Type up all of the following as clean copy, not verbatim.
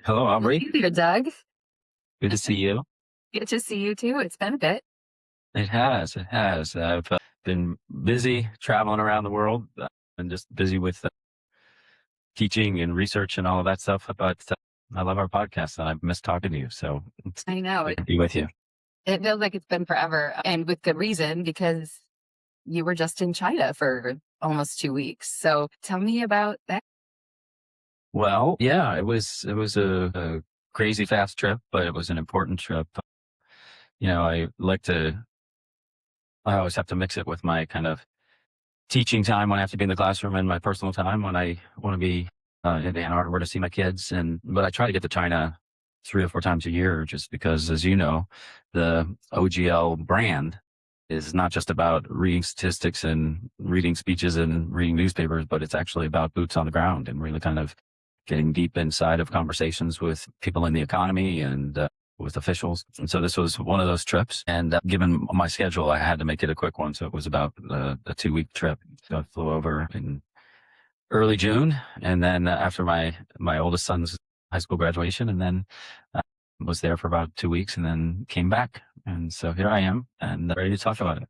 Hello, Aubrey. Hey there, Doug. Good to see you. Good to see you too. It's been a bit. It has. It has. I've been busy traveling around the world and just busy with teaching and research and all of that stuff. But I love our podcast and I've missed talking to you. So it's I know great to be with you. it feels like it's been forever, and with good reason because you were just in China for almost 2 weeks. So tell me about that. Well, yeah, it was a crazy fast trip, but it was an important trip. I like to. I always have to mix it with my kind of teaching time when I have to be in the classroom and my personal time when I want to be in Ann Arbor to see my kids. But I try to get to China 3 or 4 times a year, just because, as you know, the OGL brand is not just about reading statistics and reading speeches and reading newspapers, but it's actually about boots on the ground and really kind of getting deep inside of conversations with people in the economy and with officials. And so this was one of those trips. And given my schedule, I had to make it a quick one. So it was about a 2-week trip. So I flew over in early June. And then after my oldest son's high school graduation, and then was there for about 2 weeks and then came back. And so here I am and ready to talk about it.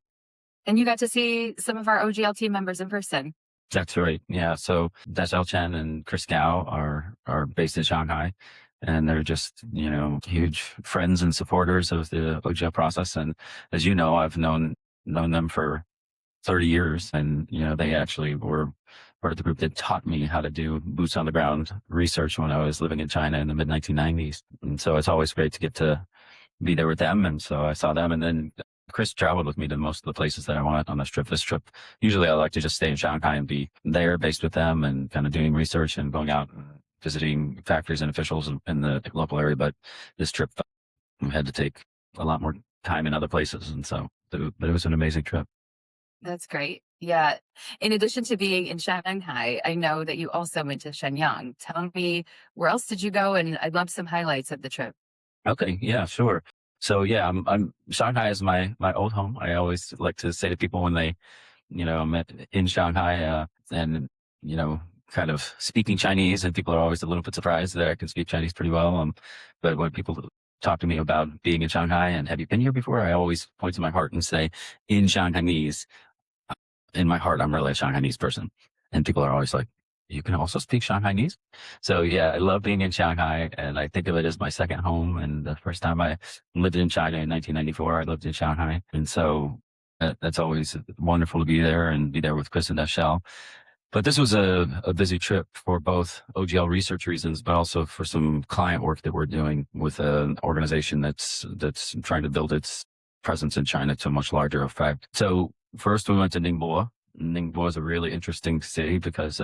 And you got to see some of our OGL team members in person. That's right. Yeah. So Dashiell Chen and Chris Gao are based in Shanghai, and they're just, huge friends and supporters of the OGL process. And as you know, I've known them for 30 years, and, they actually were part of the group that taught me how to do boots on the ground research when I was living in China in the mid 1990s. And so it's always great to get to be there with them. And so I saw them, and then Chris traveled with me to most of the places that I went on this trip. Usually I like to just stay in Shanghai and be there based with them and kind of doing research and going out and visiting factories and officials in the local area. But this trip, we had to take a lot more time in other places. And so, but it was an amazing trip. That's great. Yeah. In addition to being in Shanghai, I know that you also went to Shenyang. Tell me, where else did you go? And I'd love some highlights of the trip. Okay. Yeah, sure. So yeah, I'm Shanghai is my old home. I always like to say to people when they, I'm in Shanghai, and, kind of speaking Chinese, and people are always a little bit surprised that I can speak Chinese pretty well. But when people talk to me about being in Shanghai and have you been here before, I always point to my heart and say, in Shanghainese, in my heart, I'm really a Shanghainese person. And people are always like, you can also speak Shanghainese? So yeah, I love being in Shanghai, and I think of it as my second home. And the first time I lived in China in 1994, I lived in Shanghai. And so that's always wonderful to be there and be there with Chris and Dashiell. But this was a busy trip for both OGL research reasons, but also for some client work that we're doing with an organization that's trying to build its presence in China to a much larger effect. So first we went to Ningbo. Ningbo is a really interesting city because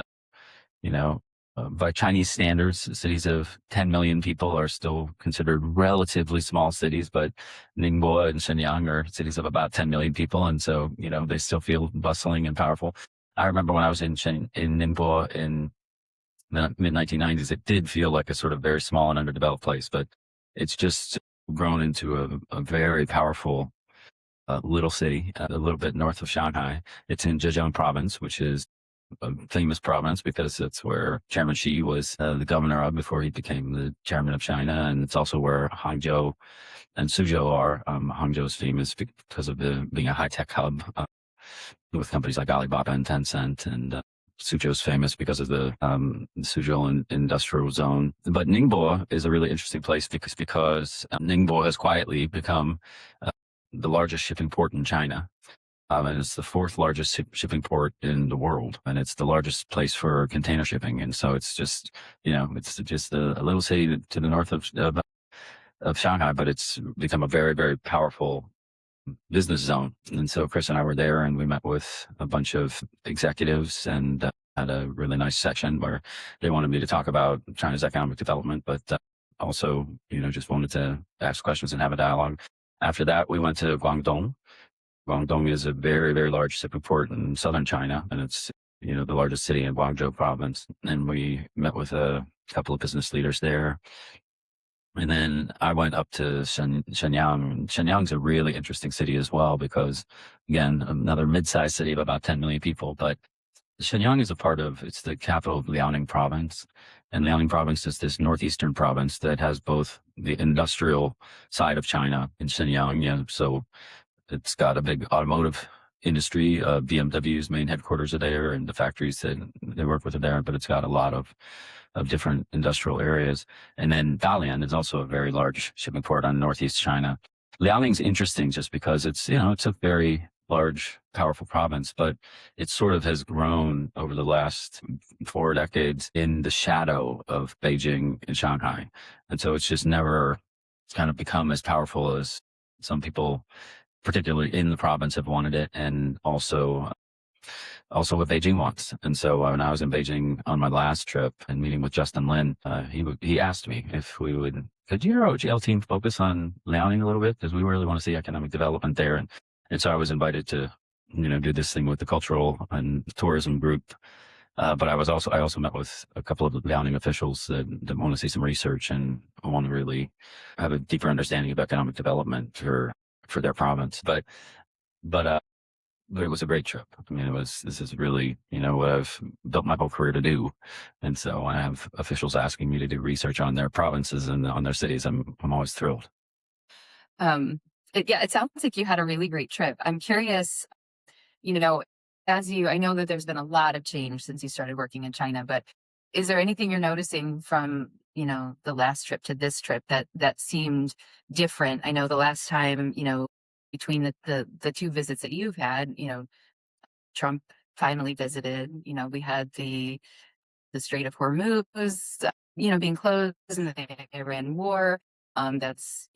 by Chinese standards, cities of 10 million people are still considered relatively small cities, but Ningbo and Shenyang are cities of about 10 million people. And so, they still feel bustling and powerful. I remember when I was in Ningbo in the mid 1990s, it did feel like a sort of very small and underdeveloped place, but it's just grown into a very powerful little city, a little bit north of Shanghai. It's in Zhejiang province, which is a famous province because it's where Chairman Xi was the governor of before he became the chairman of China. And it's also where Hangzhou and Suzhou are. Hangzhou is famous because of being a high-tech hub with companies like Alibaba and Tencent. And Suzhou is famous because of the Suzhou industrial zone. But Ningbo is a really interesting place because Ningbo has quietly become the largest shipping port in China. And it's the fourth largest shipping port in the world, and it's the largest place for container shipping. And so it's just, it's just a little city to the north of Shanghai, but it's become a very, very powerful business zone. And so Chris and I were there, and we met with a bunch of executives and had a really nice session where they wanted me to talk about China's economic development, but also, just wanted to ask questions and have a dialogue. After that, we went to Guangdong. Guangdong is a very, very large shipping port in southern China, and it's, the largest city in Guangzhou province. And we met with a couple of business leaders there. And then I went up to Shenyang. Shenyang's a really interesting city as well because, again, another mid-sized city of about 10 million people. But Shenyang is it's the capital of Liaoning province. And Liaoning province is this northeastern province that has both the industrial side of China in Shenyang. So it's got a big automotive industry. BMW's main headquarters are there, and the factories that they work with are there. But it's got a lot of different industrial areas. And then Dalian is also a very large shipping port on northeast China. Liaoning's interesting just because it's a very large, powerful province, but it sort of has grown over the last 4 decades in the shadow of Beijing and Shanghai. And so it's just never kind of become as powerful as some people, particularly in the province, have wanted it, and also what Beijing wants. And so when I was in Beijing on my last trip and meeting with Justin Lin, he asked me if could your OGL team focus on Liaoning a little bit, because we really want to see economic development there. And so I was invited to, do this thing with the cultural and tourism group. But I also met with a couple of Liaoning officials that want to see some research and want to really have a deeper understanding of economic development for their province. But it was a great trip. I mean, this is really, what I've built my whole career to do. And so I have officials asking me to do research on their provinces and on their cities. I'm always thrilled. It sounds like you had a really great trip. I'm curious, I know that there's been a lot of change since you started working in China, but is there anything you're noticing from, the last trip to this trip that seemed different? I know the last time, between the two visits that you've had, Trump finally visited, we had the Strait of Hormuz, being closed, and the Iran war, that's,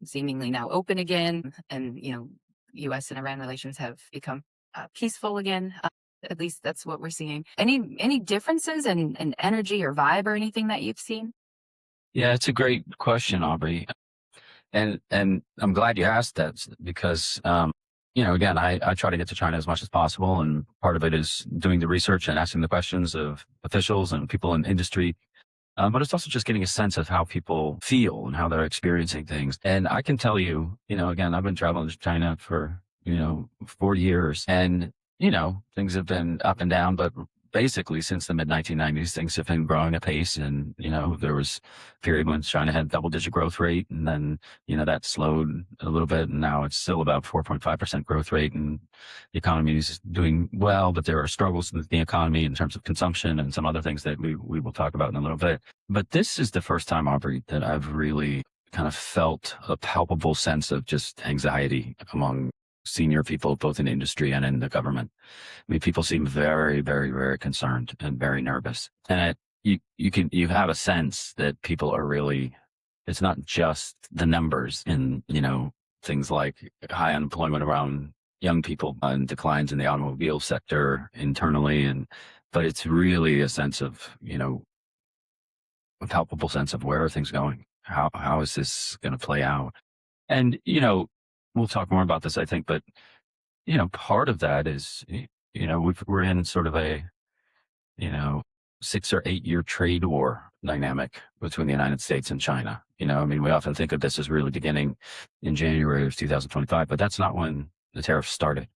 seemingly now open again. And, US and Iran relations have become peaceful again. At least that's what we're seeing. Any differences in energy or vibe or anything that you've seen? Yeah, it's a great question, Aubrey. And I'm glad you asked that, because, again, I try to get to China as much as possible. And part of it is doing the research and asking the questions of officials and people in industry. But it's also just getting a sense of how people feel and how they're experiencing things. And I can tell you, again, I've been traveling to China for, 4 years, and, things have been up and down, but basically since the mid 1990s, things have been growing at pace. And, there was a period when China had double-digit growth rate, and then, that slowed a little bit. And now it's still about 4.5% growth rate, and the economy is doing well, but there are struggles with the economy in terms of consumption and some other things that we will talk about in a little bit. But this is the first time, Aubrey, that I've really kind of felt a palpable sense of just anxiety among senior people, both in industry and in the government. I mean, people seem very, very, very concerned and very nervous. And you have a sense that people are really, it's not just the numbers in, things like high unemployment around young people and declines in the automobile sector internally. But it's really a sense of, a palpable sense of where are things going? How is this going to play out? And, we'll talk more about this, I think, but, part of that is, we're in sort of a, 6 or 8 year trade war dynamic between the United States and China. We often think of this as really beginning in January of 2025, but that's not when the tariffs started.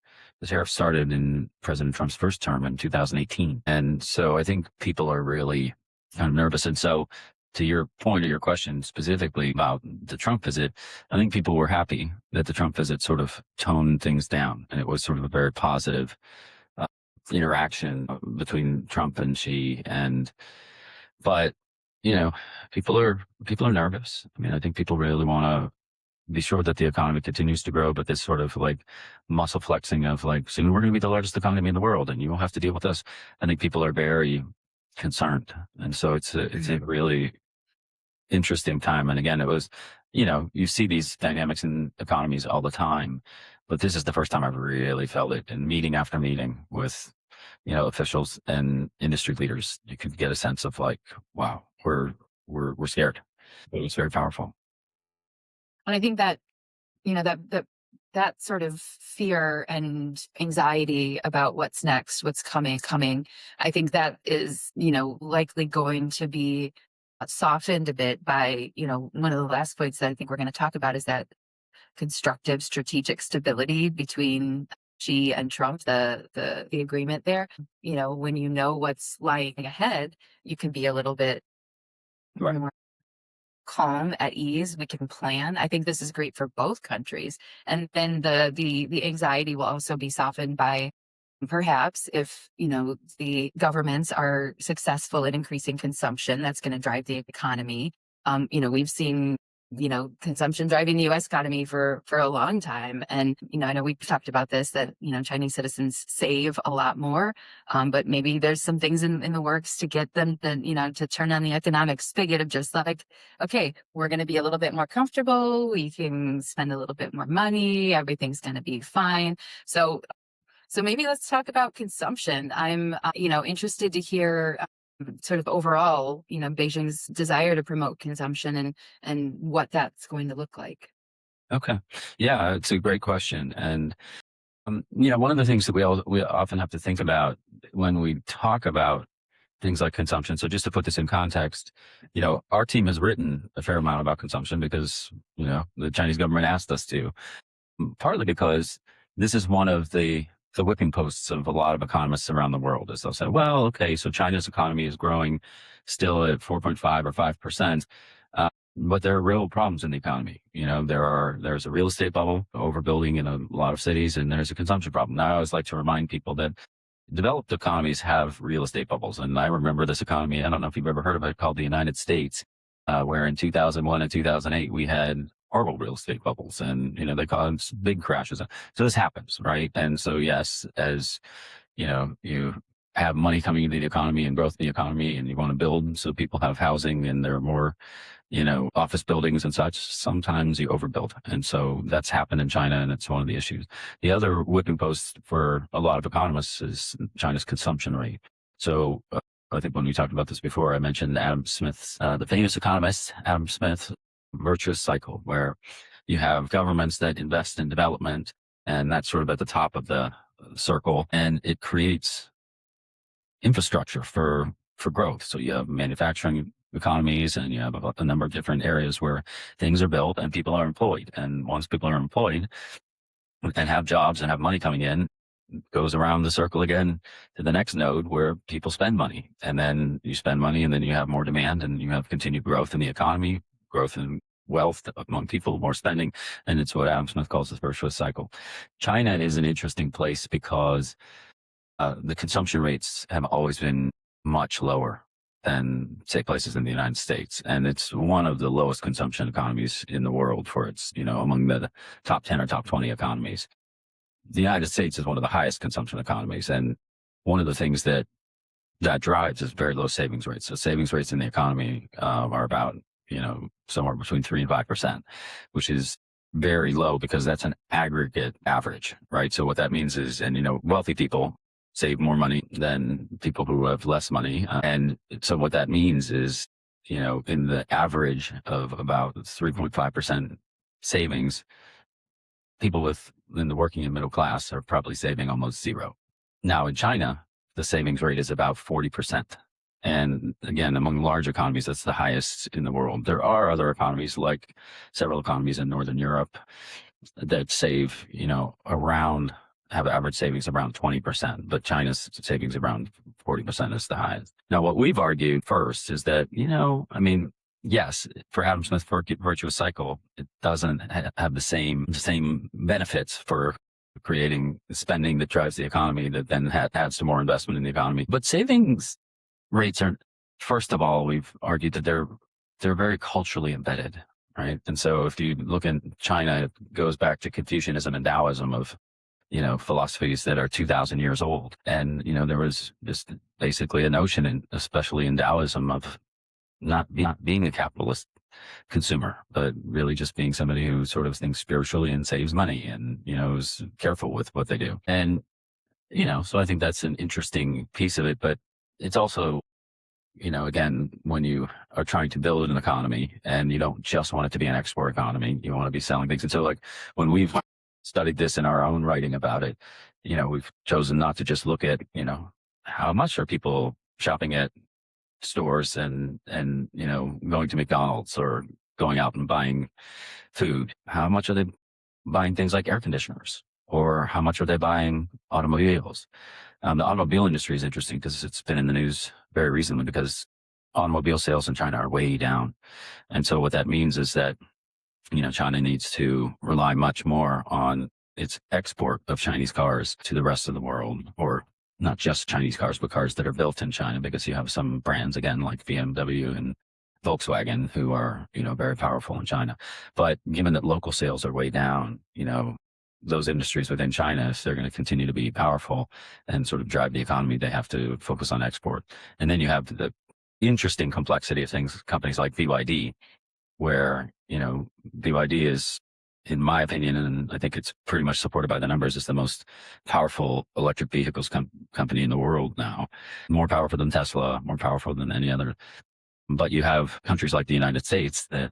The tariffs started in President Trump's first term in 2018. And so I think people are really kind of nervous. And so, to your point or your question specifically about the Trump visit, I think people were happy that the Trump visit sort of toned things down, and it was sort of a very positive interaction between Trump and Xi. But people are nervous. I mean, I think people really want to be sure that the economy continues to grow, but this sort of like muscle flexing of like, soon we're going to be the largest economy in the world, and you will have to deal with us. I think people are very concerned, and so it's a really interesting time. And again, it was, you see these dynamics in economies all the time, but this is the first time I've really felt it in meeting after meeting with, officials and industry leaders. You could get a sense of like, wow, we're scared. It was very powerful. And I think that, that sort of fear and anxiety about what's next, what's coming, I think that is, likely going to be softened a bit by, one of the last points that I think we're going to talk about is that constructive strategic stability between Xi and Trump, the agreement there. When what's lying ahead, you can be a little bit Right. more calm, at ease, we can plan. I think this is great for both countries. And then the anxiety will also be softened by perhaps if, the governments are successful in increasing consumption, that's going to drive the economy. We've seen, consumption driving the US economy for a long time. And, I know we've talked about this, that, Chinese citizens save a lot more. But maybe there's some things in the works to get them to turn on the economic spigot of just like, okay, we're going to be a little bit more comfortable. We can spend a little bit more money. Everything's going to be fine. So maybe let's talk about consumption. I'm, interested to hear sort of overall, Beijing's desire to promote consumption and what that's going to look like. Okay. Yeah, it's a great question. And, one of the things that we often have to think about when we talk about things like consumption. So just to put this in context, our team has written a fair amount about consumption because, the Chinese government asked us to, partly because this is one of the whipping posts of a lot of economists around the world, is they'll say, well, okay, so China's economy is growing still at 4.5 or 5%. But there are real problems in the economy. There's a real estate bubble, overbuilding in a lot of cities, and there's a consumption problem. Now, I always like to remind people that developed economies have real estate bubbles. And I remember this economy, I don't know if you've ever heard of it, called the United States, where in 2001 and 2008, we had horrible real estate bubbles, and, they caused big crashes. So this happens, right? And so, yes, as, you have money coming into the economy and growth in the economy, and you want to build so people have housing and there are more, office buildings and such, sometimes you overbuild. And so that's happened in China, and it's one of the issues. The other whipping post for a lot of economists is China's consumption rate. So I think when we talked about this before, I mentioned Adam Smith's, the famous economist, Adam Smith's virtuous cycle, where you have governments that invest in development, and that's sort of at the top of the circle, and it creates infrastructure for growth. So you have manufacturing economies, and you have a number of different areas where things are built and people are employed. And once people are employed and have jobs and have money coming in, it goes around the circle again to the next node where people spend money, and then you spend money, and then you have more demand, and you have continued growth in the economy, growth in wealth among people, more spending. And it's what Adam Smith calls the virtuous cycle. China is an interesting place because the consumption rates have always been much lower than, say, places in the United States. And it's one of the lowest consumption economies in the world for its, among the top 10 or top 20 economies. The United States is one of the highest consumption economies. And one of the things that drives is very low savings rates. So savings rates in the economy are about, somewhere between 3 and 5%, which is very low because that's an aggregate average, right? So what that means is, and, wealthy people save more money than people who have less money. And so what that means is, in the average of about 3.5% savings, people in the working and middle class are probably saving almost zero. Now in China, the savings rate is about 40%. And again, among large economies, that's the highest in the world. There are other economies, like several economies in Northern Europe, that save, have average savings around 20%, but China's savings around 40% is the highest. Now, what we've argued first is that, yes, for Adam Smith's virtuous cycle, it doesn't have the same benefits for creating spending that drives the economy that then adds to more investment in the economy. But savings rates are, first of all, we've argued that they're very culturally embedded, right? And so if you look in China, it goes back to Confucianism and Taoism of, philosophies that are 2,000 years old. And, there was just basically a notion, especially in Taoism, of not being a capitalist consumer, but really just being somebody who sort of thinks spiritually and saves money and, is careful with what they do. And, so I think that's an interesting piece of it, but it's also, again, when you are trying to build an economy and you don't just want it to be an export economy, you want to be selling things. And so like when we've studied this in our own writing about it, we've chosen not to just look at, how much are people shopping at stores and, going to McDonald's or going out and buying food. How much are they buying things like air conditioners, or how much are they buying automobiles? The automobile industry is interesting because it's been in the news very recently because automobile sales in China are way down. And so what that means is that, China needs to rely much more on its export of Chinese cars to the rest of the world, or not just Chinese cars, but cars that are built in China, because you have some brands, again, like BMW and Volkswagen, who are, very powerful in China. But given that local sales are way down, those industries within China, if they're going to continue to be powerful and sort of drive the economy, they have to focus on export. And then you have the interesting complexity of things, companies like BYD, where, BYD is, in my opinion, and I think it's pretty much supported by the numbers, is the most powerful electric vehicles company in the world now. More powerful than Tesla, more powerful than any other. But you have countries like the United States that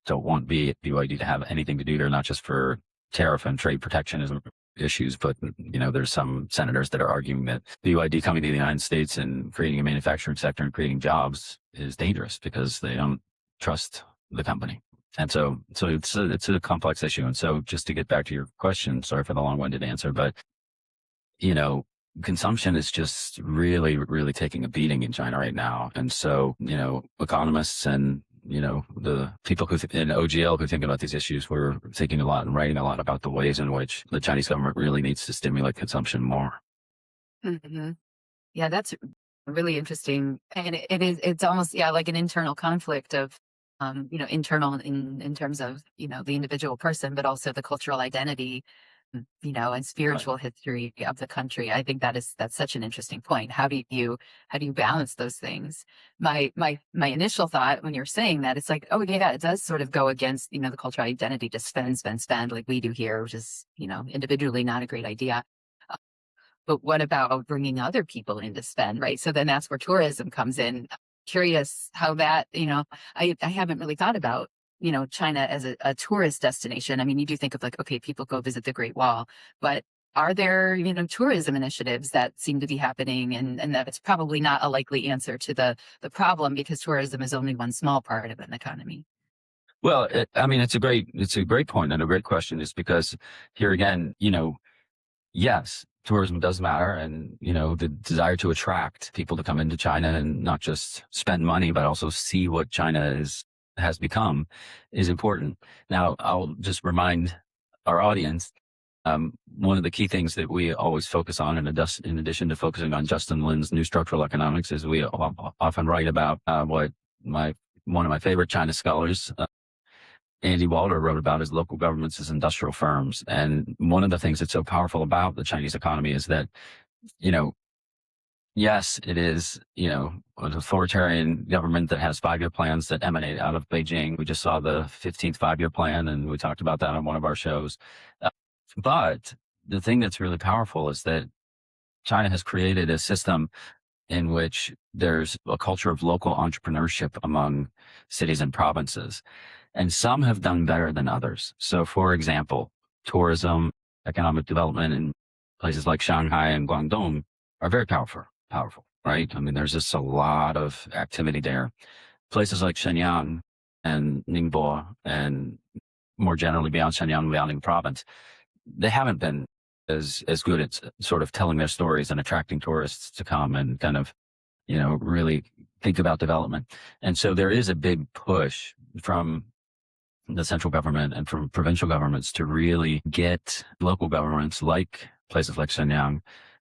don't want BYD to have anything to do there, not just for tariff and trade protectionism issues, but, there's some senators that are arguing that BYD coming to the United States and creating a manufacturing sector and creating jobs is dangerous because they don't trust the company. And so it's a complex issue. And so just to get back to your question, sorry for the long-winded answer, but, consumption is just really, really taking a beating in China right now. And so, economists and, the people in OGL who think about these issues, we're thinking a lot and writing a lot about the ways in which the Chinese government really needs to stimulate consumption more. Mm-hmm. Yeah, that's really interesting. And it's almost, like an internal conflict of, internal in terms of, the individual person, but also the cultural identity, and spiritual history of the country. I think that's such an interesting point. How do you balance those things? My initial thought when you're saying that, it's like, oh yeah, it does sort of go against, the cultural identity to spend like we do here, which is, individually not a great idea. But what about bringing other people in to spend, right? So then that's where tourism comes in. Curious how that, I haven't really thought about, China as a tourist destination. I mean, you do think of like, okay, people go visit the Great Wall, but are there, tourism initiatives that seem to be happening, and that it's probably not a likely answer to the problem, because tourism is only one small part of an economy. Well, it's a great point and a great question, is because here again, yes, tourism does matter. And, the desire to attract people to come into China and not just spend money, but also see what China has become, is important. Now, I'll just remind our audience, one of the key things that we always focus on, in addition to focusing on Justin Lin's New Structural Economics, is we often write about what one of my favorite China scholars, Andy Walter, wrote about, is local governments as industrial firms. And one of the things that's so powerful about the Chinese economy is that, yes, it is, an authoritarian government that has 5-year plans that emanate out of Beijing. We just saw the 15th 5-year plan, and we talked about that on one of our shows. But the thing that's really powerful is that China has created a system in which there's a culture of local entrepreneurship among cities and provinces. And some have done better than others. So, for example, tourism, economic development in places like Shanghai and Guangdong are very powerful, right? I mean, there's just a lot of activity there. Places like Shenyang and Ningbo, and more generally beyond Shenyang, Liaoning province, they haven't been as good at sort of telling their stories and attracting tourists to come and kind of, really think about development. And so there is a big push from the central government and from provincial governments to really get local governments, like places like Shenyang,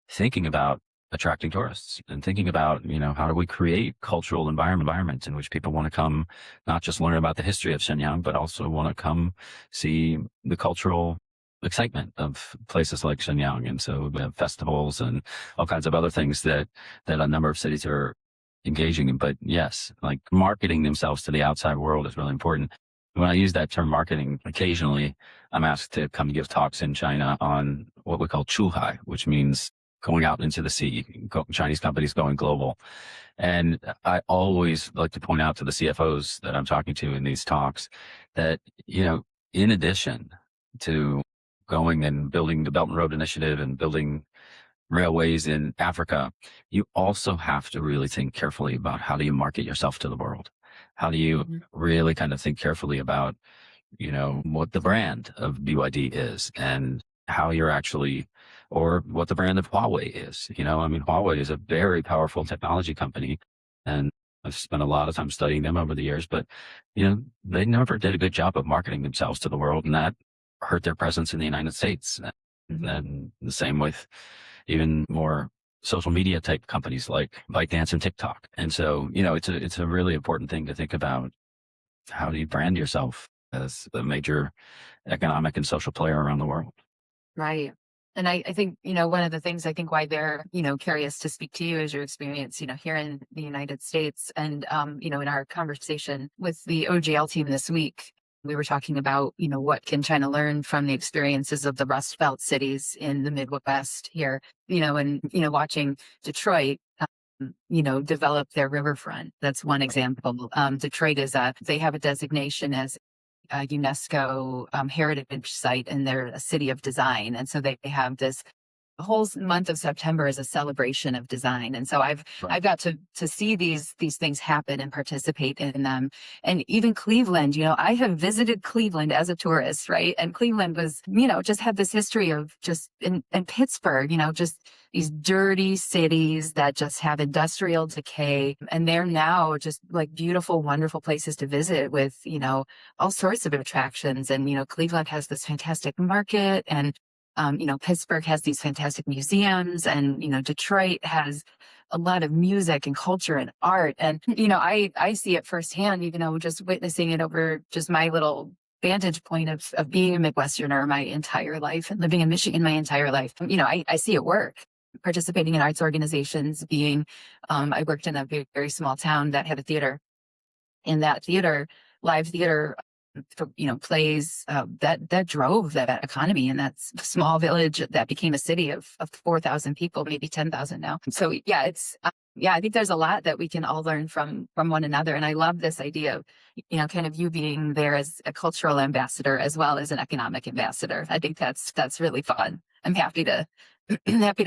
thinking about attracting tourists and thinking about, how do we create cultural environments in which people want to come, not just learn about the history of Shenyang, but also want to come see the cultural excitement of places like Shenyang. And so we have festivals and all kinds of other things that a number of cities are engaging in. But yes, like marketing themselves to the outside world is really important. When I use that term marketing, occasionally I'm asked to come give talks in China on what we call chuhai, which means going out into the sea, Chinese companies going global. And I always like to point out to the CFOs that I'm talking to in these talks that, in addition to going and building the Belt and Road Initiative and building railways in Africa, you also have to really think carefully about how do you market yourself to the world? How do you really kind of think carefully about, what the brand of BYD is, and how you're actually, or what the brand of Huawei is. Huawei is a very powerful technology company, and I've spent a lot of time studying them over the years, but they never did a good job of marketing themselves to the world, and that hurt their presence in the United States. And the same with even more social media type companies like ByteDance and TikTok. And so, it's a really important thing to think about. How do you brand yourself as a major economic and social player around the world? Right. And I think, one of the things I think why they're, curious to speak to you is your experience, here in the United States. And, in our conversation with the OGL team this week, we were talking about, what can China learn from the experiences of the Rust Belt cities in the Midwest here, and, watching Detroit, develop their riverfront. That's one example. Detroit they have a designation as a UNESCO heritage site, and they're a city of design. And so they have this whole month of September is a celebration of design. And so I've got to see these things happen and participate in them. And even Cleveland, I have visited Cleveland as a tourist, right? And Cleveland was, just had this history of just in Pittsburgh, just these dirty cities that just have industrial decay. And they're now just like beautiful, wonderful places to visit with, all sorts of attractions. And, Cleveland has this fantastic market, and Pittsburgh has these fantastic museums, and, Detroit has a lot of music and culture and art. And, I see it firsthand, just witnessing it over just my little vantage point of being a Midwesterner my entire life and living in Michigan my entire life. I see it work. Participating in arts organizations, I worked in a very, very small town that had a theater. In that theater, live theater, plays that drove that economy in that small village that became a city of 4,000 people, maybe 10,000 now. So yeah, I think there's a lot that we can all learn from one another. And I love this idea of, kind of you being there as a cultural ambassador as well as an economic ambassador. I think that's really fun. I'm happy to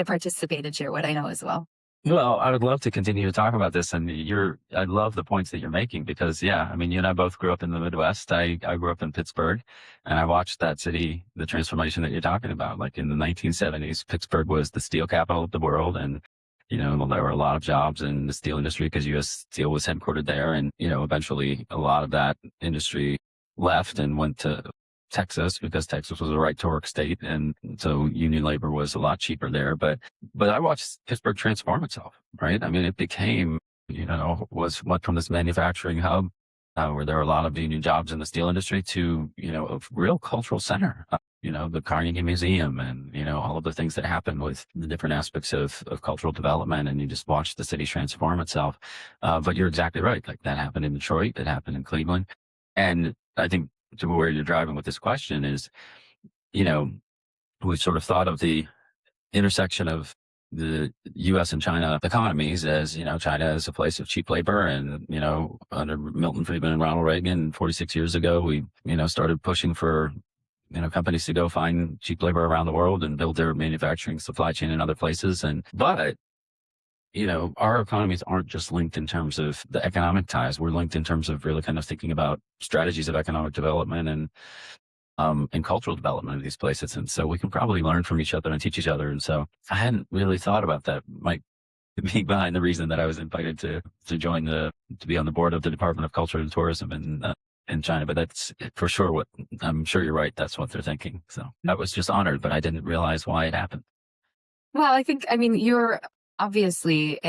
participate and share what I know as well. Well, I would love to continue to talk about this, and I love the points that you're making because, you and I both grew up in the Midwest. I grew up in Pittsburgh, and I watched that city, the transformation that you're talking about. Like in the 1970s, Pittsburgh was the steel capital of the world, and there were a lot of jobs in the steel industry because U.S. Steel was headquartered there, and eventually a lot of that industry left and went to Texas because Texas was a right to work state. And so union labor was a lot cheaper there. But I watched Pittsburgh transform itself, right? I mean, it became, went from this manufacturing hub where there were a lot of union jobs in the steel industry to, a real cultural center, the Carnegie Museum and, all of the things that happened with the different aspects of cultural development. And you just watched the city transform itself. But you're exactly right. Like that happened in Detroit, it happened in Cleveland. And I think to where you're driving with this question is, we've sort of thought of the intersection of the U.S. and China economies as, China is a place of cheap labor. And, under Milton Friedman and Ronald Reagan 46 years ago, we, started pushing for, companies to go find cheap labor around the world and build their manufacturing supply chain in other places. But our economies aren't just linked in terms of the economic ties. We're linked in terms of really kind of thinking about strategies of economic development and cultural development of these places. And so we can probably learn from each other and teach each other. And so I hadn't really thought about that. Might be behind the reason that I was invited to be on the board of the Department of Culture and Tourism in China. But that's for sure what I'm sure you're right. That's what they're thinking. So I was just honored, but I didn't realize why it happened. Well, you're obviously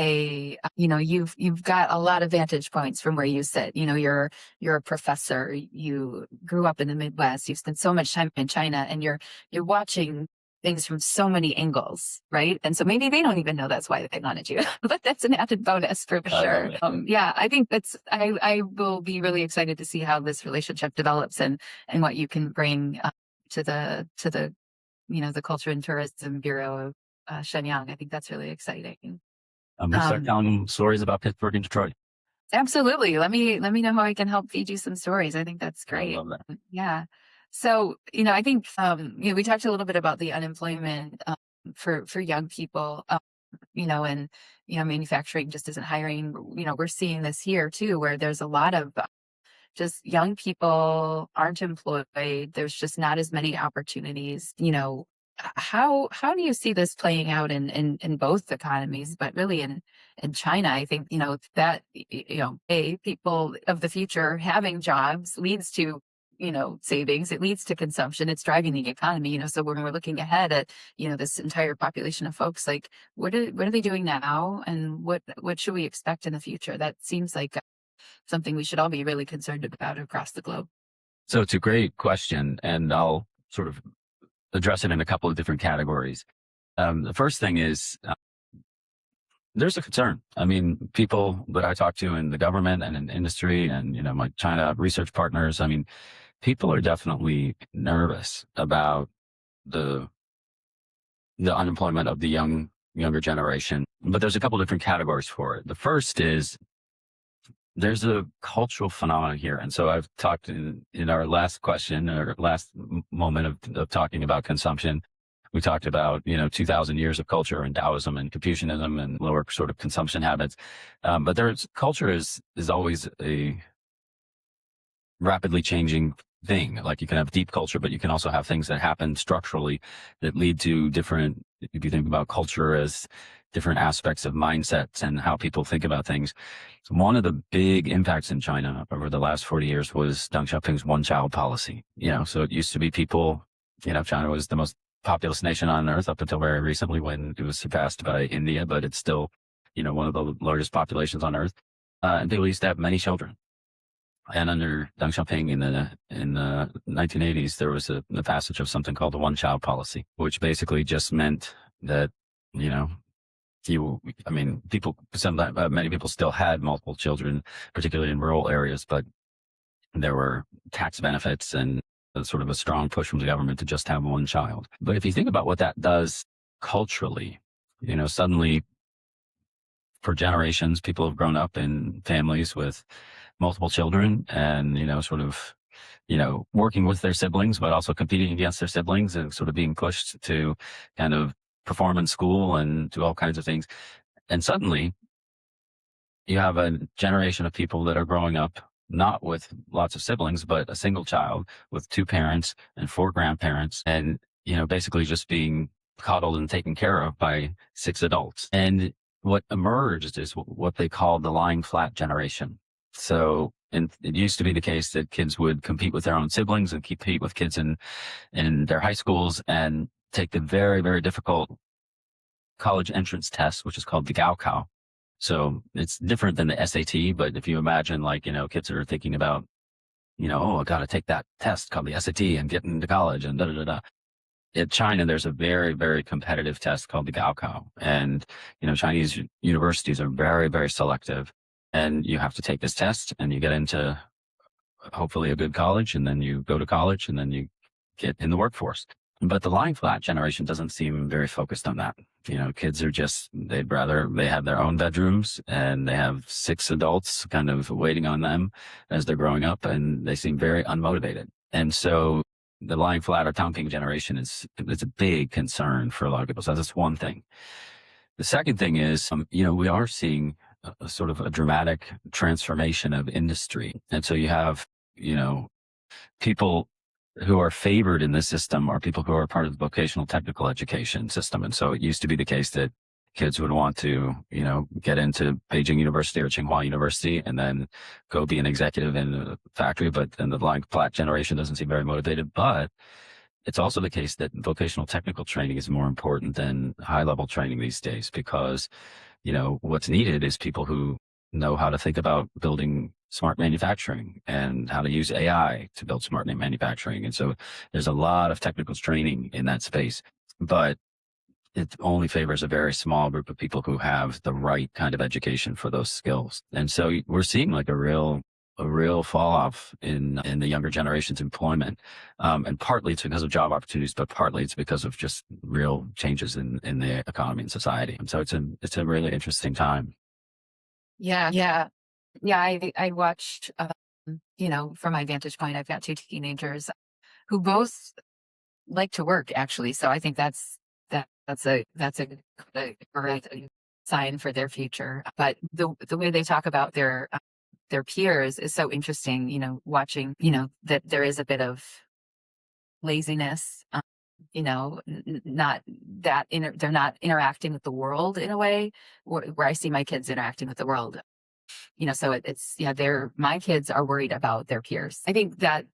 you've got a lot of vantage points from where you sit. You're a professor, you grew up in the Midwest, you've spent so much time in China, and you're watching things from so many angles, right? And so maybe they don't even know that's why they wanted you, but that's an added bonus for sure. I think I will be really excited to see how this relationship develops and what you can bring to the the Culture and Tourism Bureau of Shenyang. I think that's really exciting. I'm going to start telling them stories about Pittsburgh and Detroit. Absolutely. Let me know how I can help feed you some stories. I think that's great. I love that. Yeah. So, I think, we talked a little bit about the unemployment for young people, and, manufacturing just isn't hiring. We're seeing this here too, where there's a lot of just young people aren't employed. There's just not as many opportunities, How do you see this playing out in both economies, but really in China? I think, that, people of the future having jobs leads to, savings. It leads to consumption. It's driving the economy, so when we're looking ahead at, this entire population of folks, like, what are they doing now? And what should we expect in the future? That seems like something we should all be really concerned about across the globe. So it's a great question, and I'll sort of address it in a couple of different categories. The first thing is there's a concern. I mean, people that I talk to in the government and in industry and, my China research partners, I mean, people are definitely nervous about the unemployment of the younger generation. But there's a couple different categories for it. The first is there's a cultural phenomenon here. And so I've talked in our last question or last moment of talking about consumption. We talked about, 2000 years of culture and Taoism and Confucianism and lower sort of consumption habits. But culture is always a rapidly changing thing. Like you can have deep culture, but you can also have things that happen structurally that lead to different, if you think about culture as different aspects of mindsets and how people think about things. One of the big impacts in China over the last 40 years was Deng Xiaoping's one-child policy. So it used to be people, China was the most populous nation on earth up until very recently when it was surpassed by India, but it's still, one of the largest populations on earth. And people used to have many children. And under Deng Xiaoping in the 1980s, there was the passage of something called the one-child policy, which basically just meant that, many people still had multiple children, particularly in rural areas, but there were tax benefits and sort of a strong push from the government to just have one child. But if you think about what that does culturally, suddenly for generations, people have grown up in families with multiple children and, working with their siblings, but also competing against their siblings and sort of being pushed to kind of perform in school and do all kinds of things. And suddenly you have a generation of people that are growing up not with lots of siblings, but a single child with 2 parents and 4 grandparents and, basically just being coddled and taken care of by 6 adults. And what emerged is what they call the lying flat generation. So, and it used to be the case that kids would compete with their own siblings and compete with kids in their high schools and take the very, very difficult college entrance test, which is called the Gaokao. So it's different than the SAT, but if you imagine kids are thinking about, I got to take that test called the SAT and get into college and da-da-da-da. In China, there's a very, very competitive test called the Gaokao. And, Chinese universities are very, very selective. And you have to take this test and you get into hopefully a good college, and then you go to college and then you get in the workforce. But the lying flat generation doesn't seem very focused on that. Kids are they have their own bedrooms and they have 6 adults kind of waiting on them as they're growing up, and they seem very unmotivated. And so the lying flat or Tangping generation it's a big concern for a lot of people. So that's one thing. The second thing is, we are seeing a sort of a dramatic transformation of industry. And so you have, people who are favored in this system are people who are part of the vocational technical education system. And so it used to be the case that kids would want to, get into Beijing University or Tsinghua University and then go be an executive in a factory. But then the lying flat generation doesn't seem very motivated. But it's also the case that vocational technical training is more important than high-level training these days because, what's needed is people who know how to think about building smart manufacturing and how to use AI to build smart manufacturing. And so there's a lot of technical training in that space, but it only favors a very small group of people who have the right kind of education for those skills. And so we're seeing like a real fall off in the younger generation's employment. And partly it's because of job opportunities, but partly it's because of just real changes in the economy and society. And so it's a really interesting time. Yeah. I watched, from my vantage point, I've got 2 teenagers who both like to work actually. So I think that's a great sign for their future. But the way they talk about their peers is so interesting, watching, that there is a bit of laziness not that they're not interacting with the world in a way where I see my kids interacting with the world. So it's my kids are worried about their peers. I think that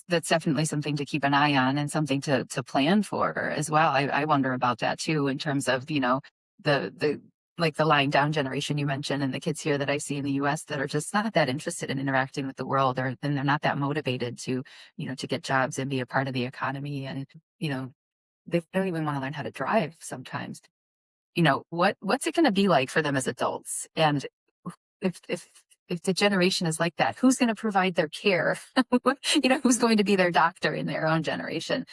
that's definitely something to keep an eye on and something to plan for as well. I wonder about that too, in terms of, the like the lying down generation you mentioned, and the kids here that I see in the US that are just not that interested in interacting with the world, and they're not that motivated to get jobs and be a part of the economy. And, they don't even want to learn how to drive sometimes. What's it going to be like for them as adults? And if the generation is like that, who's going to provide their care? Who's going to be their doctor in their own generation?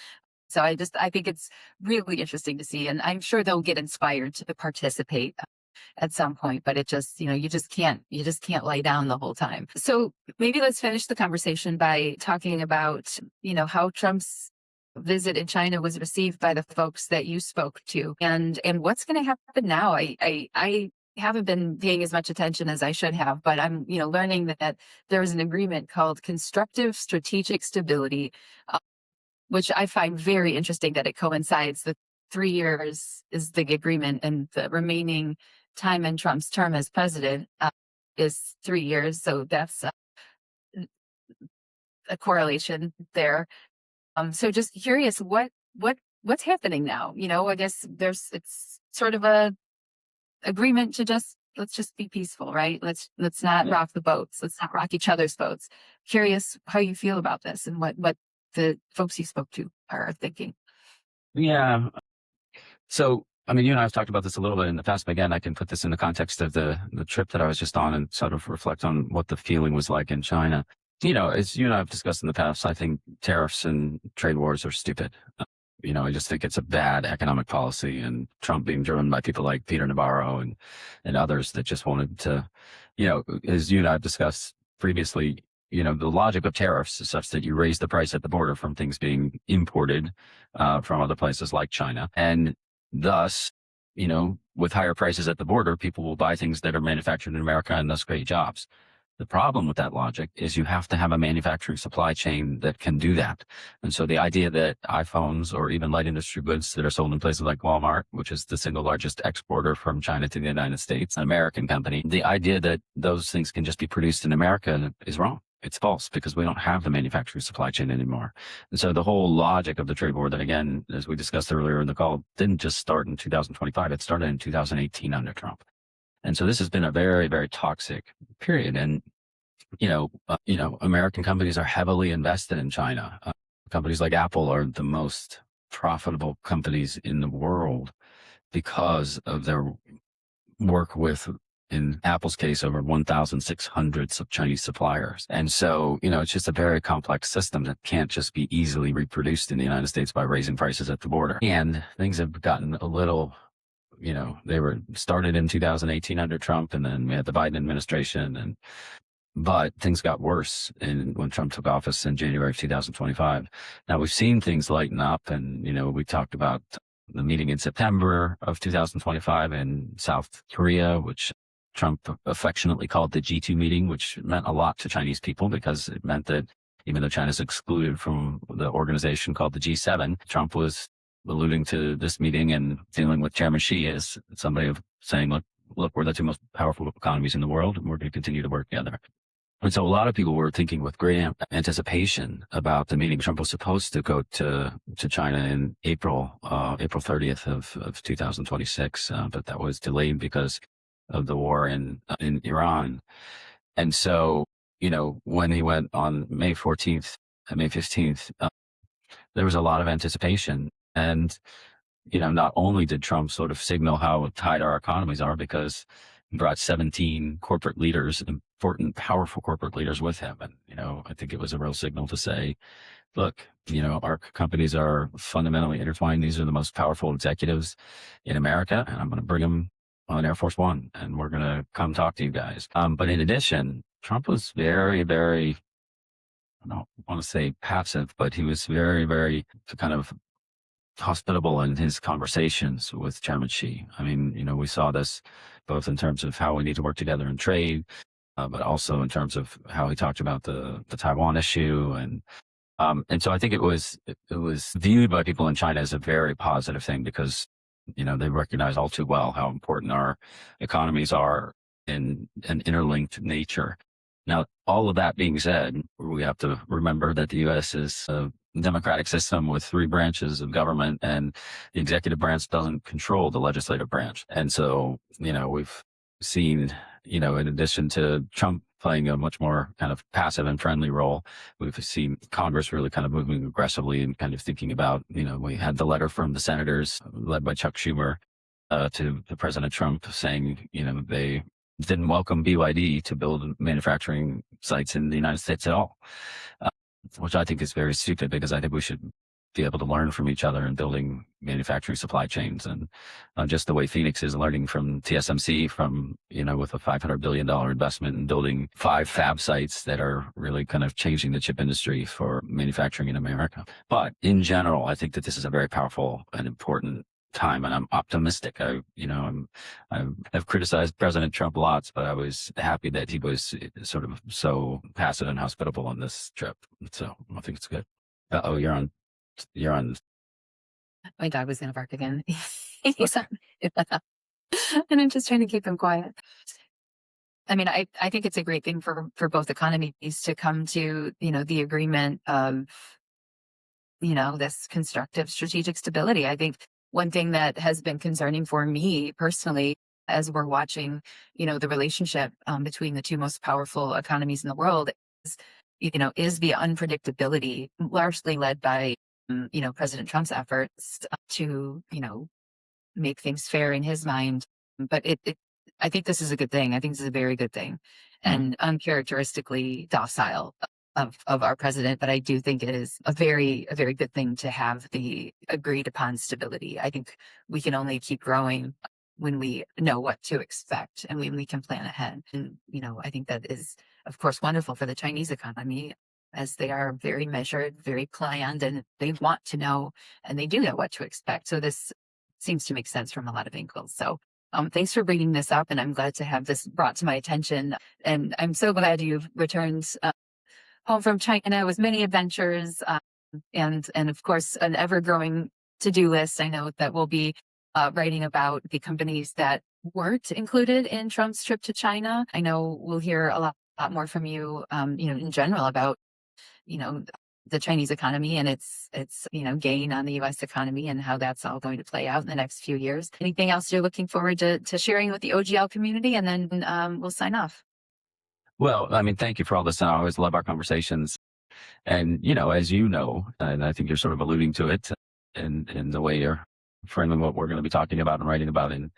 So I think it's really interesting to see, and I'm sure they'll get inspired to participate at some point, but it just, you just can't lay down the whole time. So maybe let's finish the conversation by talking about, how Trump's visit in China was received by the folks that you spoke to, and what's going to happen now. I haven't been paying as much attention as I should have, but I'm, learning that there is an agreement called Constructive Strategic Stability, which I find very interesting that it coincides. The 3 years is the agreement, and the remaining time in Trump's term as president is 3 years. So that's a correlation there. So just curious, what's happening now? I guess it's sort of a agreement to let's just be peaceful, right? Let's not rock the boats. Let's not rock each other's boats. Curious how you feel about this and what the folks you spoke to are thinking. Yeah. So, I mean, you and I have talked about this a little bit in the past, but again, I can put this in the context of the trip that I was just on and sort of reflect on what the feeling was like in China. As you and I have discussed in the past, I think tariffs and trade wars are stupid. I just think it's a bad economic policy, and Trump being driven by people like Peter Navarro and others that just wanted to, as you and I have discussed previously, the logic of tariffs is such that you raise the price at the border from things being imported from other places like China. And thus, with higher prices at the border, people will buy things that are manufactured in America and thus create jobs. The problem with that logic is you have to have a manufacturing supply chain that can do that. And so the idea that iPhones or even light industry goods that are sold in places like Walmart, which is the single largest exporter from China to the United States, an American company, the idea that those things can just be produced in America is wrong. It's false, because we don't have the manufacturing supply chain anymore. And so the whole logic of the trade war that, again, as we discussed earlier in the call, didn't just start in 2025. It started in 2018 under Trump. And so this has been a very, very toxic period. And, American companies are heavily invested in China. Companies like Apple are the most profitable companies in the world because of their work with, in Apple's case, over 1,600 Chinese suppliers. And so, it's just a very complex system that can't just be easily reproduced in the United States by raising prices at the border. And things have gotten a little, they were started in 2018 under Trump, and then we had the Biden administration, but things got worse when Trump took office in January of 2025. Now we've seen things lighten up, and, we talked about the meeting in September of 2025 in South Korea, which Trump affectionately called the G2 meeting, which meant a lot to Chinese people because it meant that even though China's excluded from the organization called the G7, Trump was alluding to this meeting and dealing with Chairman Xi as somebody of saying, look, we're the two most powerful economies in the world, and we're going to continue to work together. And so a lot of people were thinking with great anticipation about the meeting. Trump was supposed to go to China in April 30th of 2026, but that was delayed because of the war in Iran. And so, when he went on May 14th and May 15th, there was a lot of anticipation. And, not only did Trump sort of signal how tight our economies are, because he brought 17 corporate leaders, important, powerful corporate leaders with him. And, I think it was a real signal to say, look, our companies are fundamentally intertwined. These are the most powerful executives in America, and I'm going to bring them on Air Force One, and we're going to come talk to you guys. But in addition, Trump was very, very, I don't want to say passive, but he was very, very kind of hospitable in his conversations with Chairman Xi. I mean, we saw this both in terms of how we need to work together in trade, but also in terms of how he talked about the Taiwan issue and And so I think it was viewed by people in China as a very positive thing because, they recognize all too well how important our economies are in an interlinked nature. Now, all of that being said, we have to remember that the U.S. is a democratic system with three branches of government, and the executive branch doesn't control the legislative branch. And so, we've seen, in addition to Trump playing a much more kind of passive and friendly role, we've seen Congress really kind of moving aggressively and kind of thinking about, we had the letter from the senators led by Chuck Schumer to President Trump saying, they didn't welcome BYD to build manufacturing sites in the United States at all, which I think is very stupid because I think we should be able to learn from each other in building manufacturing supply chains. And just the way Phoenix is learning from TSMC with a $500 billion investment in building 5 fab sites that are really kind of changing the chip industry for manufacturing in America. But in general, I think that this is a very powerful and important time, and I'm optimistic. I've criticized President Trump lots, but I was happy that he was sort of so passive and hospitable on this trip. So I think it's good. Oh, you're on. My dog was going to bark again. He's on, and I'm just trying to keep him quiet. I mean, I think it's a great thing for both economies to come to, the agreement of, this constructive strategic stability. I think one thing that has been concerning for me personally, as we're watching, the relationship between the two most powerful economies in the world is the unpredictability, largely led by, President Trump's efforts to, make things fair in his mind. But I think this is a good thing. I think this is a very good thing, and uncharacteristically docile of our president. But I do think it is a very good thing to have the agreed upon stability. I think we can only keep growing when we know what to expect and when we can plan ahead. And, I think that is, of course, wonderful for the Chinese economy, as they are very measured, very planned, and they want to know, and they do know what to expect. So this seems to make sense from a lot of angles. So thanks for bringing this up, and I'm glad to have this brought to my attention. And I'm so glad you've returned home from China with many adventures, and of course, an ever-growing to-do list. I know that we'll be writing about the companies that weren't included in Trump's trip to China. I know we'll hear a lot more from you, in general about, the Chinese economy and its gain on the U.S. economy and how that's all going to play out in the next few years. Anything else you're looking forward to sharing with the OGL community? And then we'll sign off. Well, I mean, thank you for all this. I always love our conversations. And, as you know, and I think you're sort of alluding to it in the way you're framing what we're going to be talking about and writing about in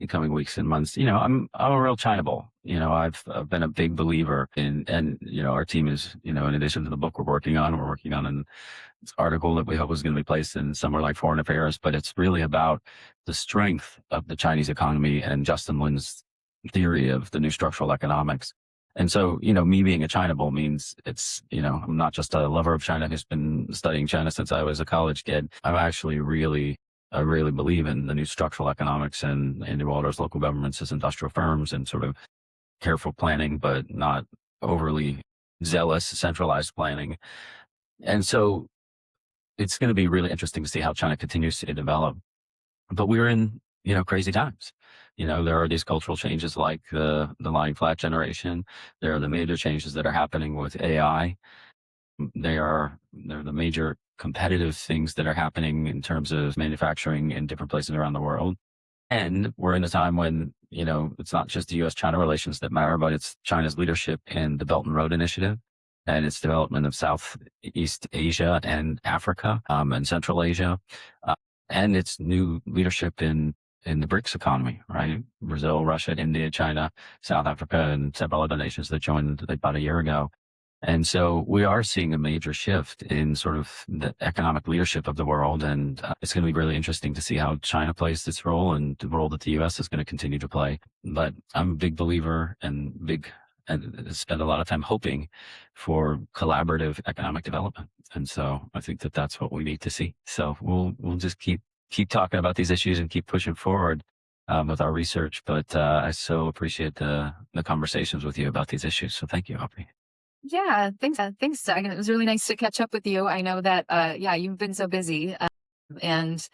coming weeks and months. I'm a real China bull. I've been a big believer in, and, our team is, in addition to the book we're working on an article that we hope is going to be placed in somewhere like Foreign Affairs, but it's really about the strength of the Chinese economy and Justin Lin's theory of the new structural economics. And so, me being a China bull means it's, I'm not just a lover of China who's been studying China since I was a college kid. I really believe in the new structural economics and New Order's local governments as industrial firms and sort of careful planning, but not overly zealous, centralized planning. And so it's going to be really interesting to see how China continues to develop. But we're in, crazy times. There are these cultural changes like the lying flat generation. There are the major changes that are happening with AI. They're the major competitive things that are happening in terms of manufacturing in different places around the world. And we're in a time when, it's not just the U.S.-China relations that matter, but it's China's leadership in the Belt and Road Initiative and its development of Southeast Asia and Africa and Central Asia, and its new leadership in the BRICS economy, right? Brazil, Russia, India, China, South Africa, and several other nations that joined about a year ago. And so we are seeing a major shift in sort of the economic leadership of the world. And it's going to be really interesting to see how China plays this role and the role that the U.S. is going to continue to play. But I'm a big believer and spend a lot of time hoping for collaborative economic development. And so I think that that's what we need to see. So we'll just keep talking about these issues and keep pushing forward with our research. But I so appreciate the conversations with you about these issues. So thank you, Aubrey. Yeah, thanks, Doug. And it was really nice to catch up with you. I know that, yeah, you've been so busy, and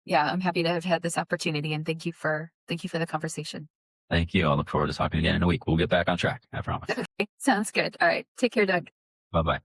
yeah, I'm happy to have had this opportunity. And thank you for the conversation. Thank you. I'll look forward to talking again in a week. We'll get back on track. I promise. Okay, sounds good. All right, take care, Doug. Bye bye.